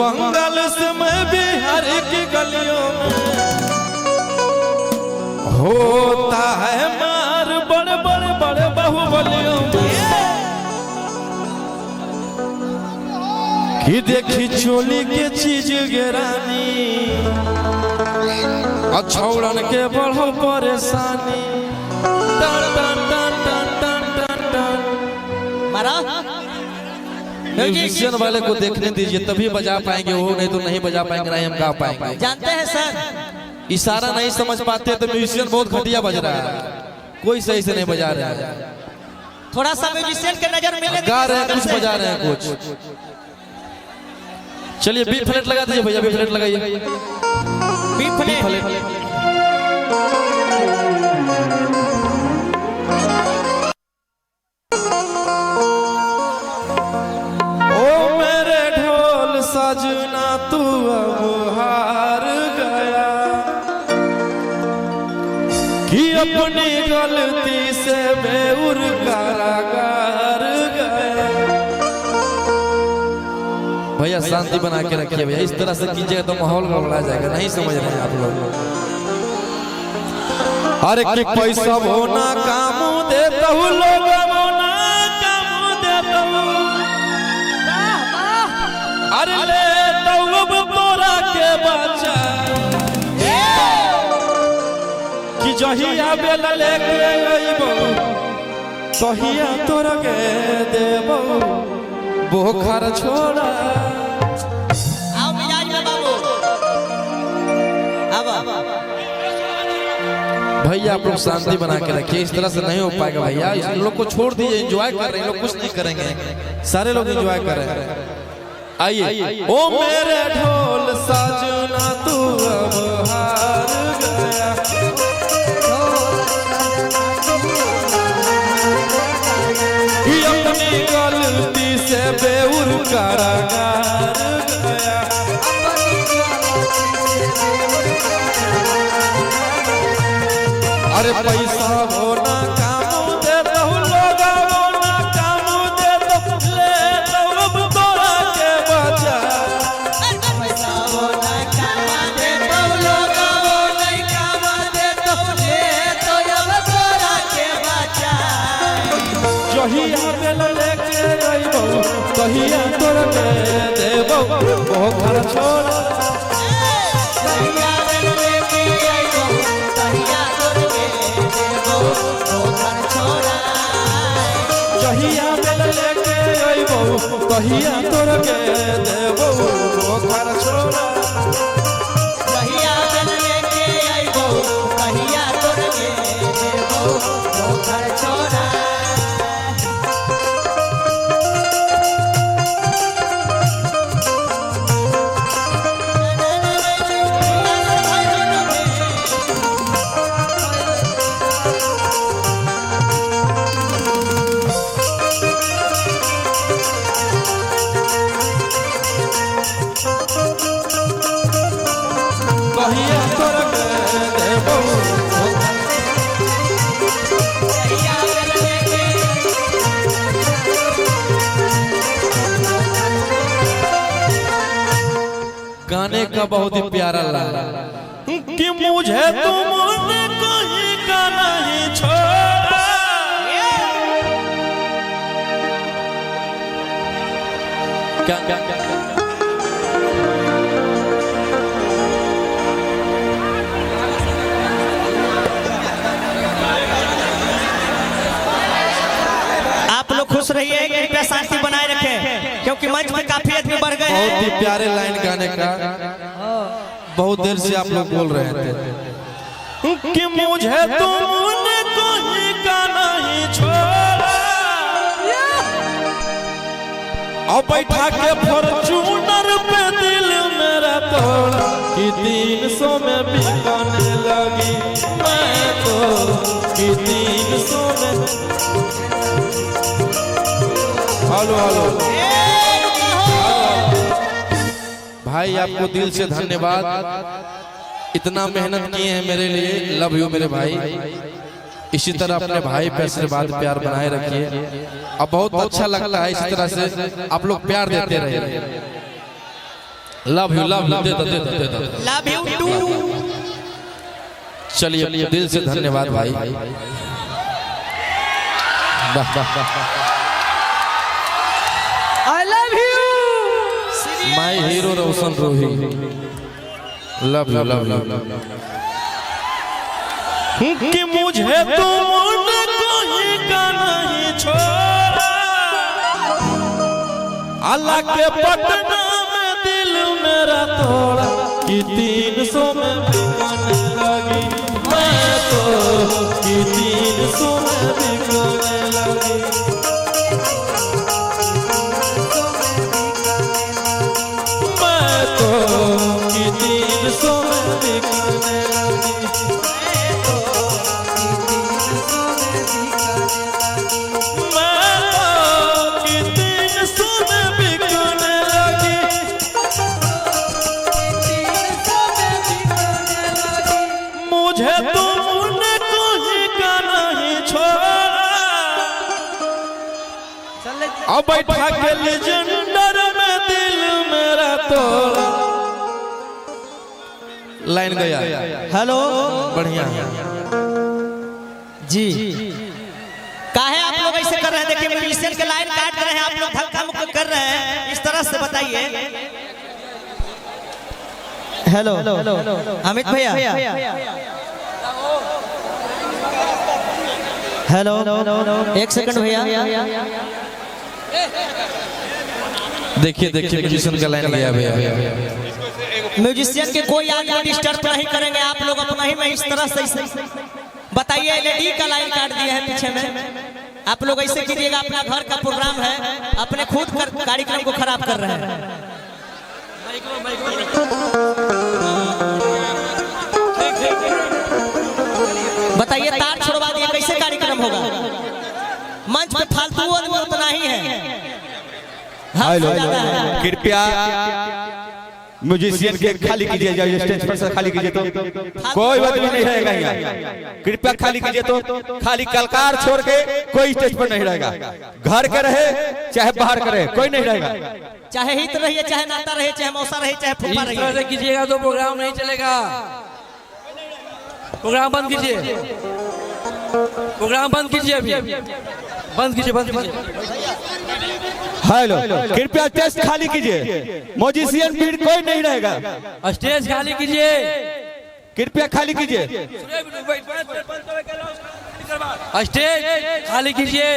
बंगाल से मैं बिहार की गलियों में होता है मार बड़े बड़े बड़े बाहुबलियों में कि देखी चोली के चीज गिरानी छौड़न के बढ़ो परेशानी म्यूजिशियन वाले को देखने दीजिए तभी बजा पाएंगे वो, नहीं तो नहीं बजा पाएंगे, नहीं हम गा पाएंगे। जानते हैं सर, इशारा नहीं समझ पाते तो म्यूजिशियन बहुत घटिया बज रहा है, कोई सही से नहीं बजा रहा है। थोड़ा सा म्यूजिशियन के नजर में गा रहे हैं कुछ, बजा रहे हैं कुछ। चलिए बी फ्लैट लगा दीजिए भैया, बी फ्लैट लगाइए, बी फ्लैट। सजना तू अब हार गया कि अपनी गलती से बेउर कारागार गया। भैया शांति बना के रखिए भैया, इस तरह से कीजिएगा तो माहौल गड़बड़ा जाएगा, नहीं समझ रहे हैं आप लोग। अरे कि पैसा होना काम देता हूँ लोग अरे ले तब तोरा के बचा कि जहिया बेला लेके अइबो तहिया तोरा के देबो बोखर छोड़ा। आओ मिजाज में बाबू, अब भैया आप लोग शांति बना के रखिए, इस तरह से नहीं हो पाएगा भैया। इस लोग को छोड़ दीजिए, एंजॉय कर रहे हैं लोग, कुछ नहीं करेंगे, सारे लोग एंजॉय कर रहे हैं। आइए ओ मेरे ढोल साजना तू अब हार गया कि अपनी गलती से बेउर कारागार गया। अरे पैसा होना काम देता हूँ लोग होना काम देता ले तब तोरा के बचा। पैसा होना काम देता लोग होना काम देता ले तो अब तोरा के बचा। जहिया बेला लेके अइबो तहिया तोरा के देबो बोखर छोड़ा। जहिया बेला लेके अइबो तहिया तोरा के देबो बोखर छोड़ा। जहिया बेला लेके अइबो तहिया तोरा के देबो बोखर छोड़ा। गाने का बहुत ही प्यारा लगा कि मुझे तुमने कहीं का नहीं छोड़ा। क्या क्या क्या आप लोग खुश रहिए, कृपया शांति बनाए रखें क्योंकि मंच में काफी आदमी बढ़ गए हैं। बहुत ही प्यारे लाइन गाने का, बहुत देर से आप लोग बोल रहे थे कि मुझे तुमने कहीं का नहीं छोड़ा और बैठा के फॉर्च्यूनर पे दिल मेरा तोड़ा कि 300 में बिकने लगी मैं तो कि 300 में। हेलो हेलो भाई, आपको दिल से धन्यवाद, इतना मेहनत किए हैं मेरे लिए। लव यू मेरे भाई, इसी तरह अपने भाई पे आशीर्वाद प्यार बनाए रखिए। अब बहुत अच्छा लगता है इस तरह से आप लोग प्यार देते रहे। लव यू दे दो लव यू टू। चलिए दिल से धन्यवाद भाई। I love you my hero Roshan Rohi. Love you कि मुझे तुमने कहीं का नहीं छोड़ा, अल्लाह के पटना में दिल मेरा तोड़ा, कि 300 में बिकने लगी मैं तो, कि 300 में बिकने लगी। मैं तो कि 300 में बिकने लगी। मुझे तुमने कहीं का नहीं छोड़ा, अब बैठा के लेजेंडर में दिल मेरा तोड़ा। लाइन गया। हेलो बढ़िया जी। काहे आप लोग ऐसे कर रहे हैं? देखिए म्यूजिशियन के लाइन काट रहे हैं, आप लोग धक्का मुक्का कर रहे हैं, इस तरह से बताइए। हेलो अमित भैया। हेलो 1 सेकंड भैया। देखिए म्यूजिशियन का लाइन गया भैया। म्यूजिशियन के कोई आगे डिस्टर्ब नहीं करेंगे, आप लोग अपना ही में इस तरह से बताइए। एलईडी का लाइन काट दिया है पीछे में, आप लोग ऐसे कीजिएगा। अपना घर का प्रोग्राम है, अपने खुद कार्यक्रम को खराब कर रहे हैं। बताइए तार छोड़वा दिए, कैसे कार्यक्रम होगा? मंच पे फालतू आदमी उतना ही है। कृपया म्यूजिशियन के खाली कीजिए, जब स्टेज पर से खाली कीजिए तो कोई बात भी नहीं रहेगा यहाँ। कृपया खाली कीजिए, तो खाली कलाकार छोड़ के कोई स्टेज पर नहीं रहेगा। घर के रहे चाहे बाहर के रहे, कोई नहीं रहेगा। चाहे हित रहिए, चाहे नाता रहे, चाहे मौसा रहे, चाहे फूफा रहे। इस तरह से कीजिएगा तो प्रोग्राम नहीं चलेगा। प्रोग्राम बंद कीजिए, प्रोग्राम बंद कीजिए, अभी बंद कीजिए। हेलो कृपया स्टेज खाली कीजिए, म्यूजिशियन भीड़ कोई नहीं रहेगा। स्टेज खाली कीजिए, कृपया खाली कीजिए, स्टेज खाली कीजिए।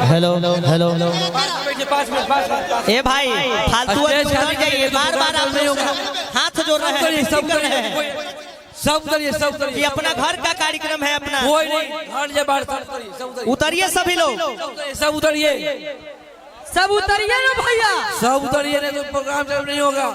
हेलो ए भाई फालतू जाइए, बार बार आप हाथ जोड़ रहे हैं, सब कर रहे हैं। सब करिए ये अपना घर का कार्यक्रम है अपना। कोई नहीं, हट जाए बाहर, उतरिए सभी लोग, सब उतरिए सब उतरिए ना भैया, सब उतरिए, नहीं तो प्रोग्राम नहीं होगा।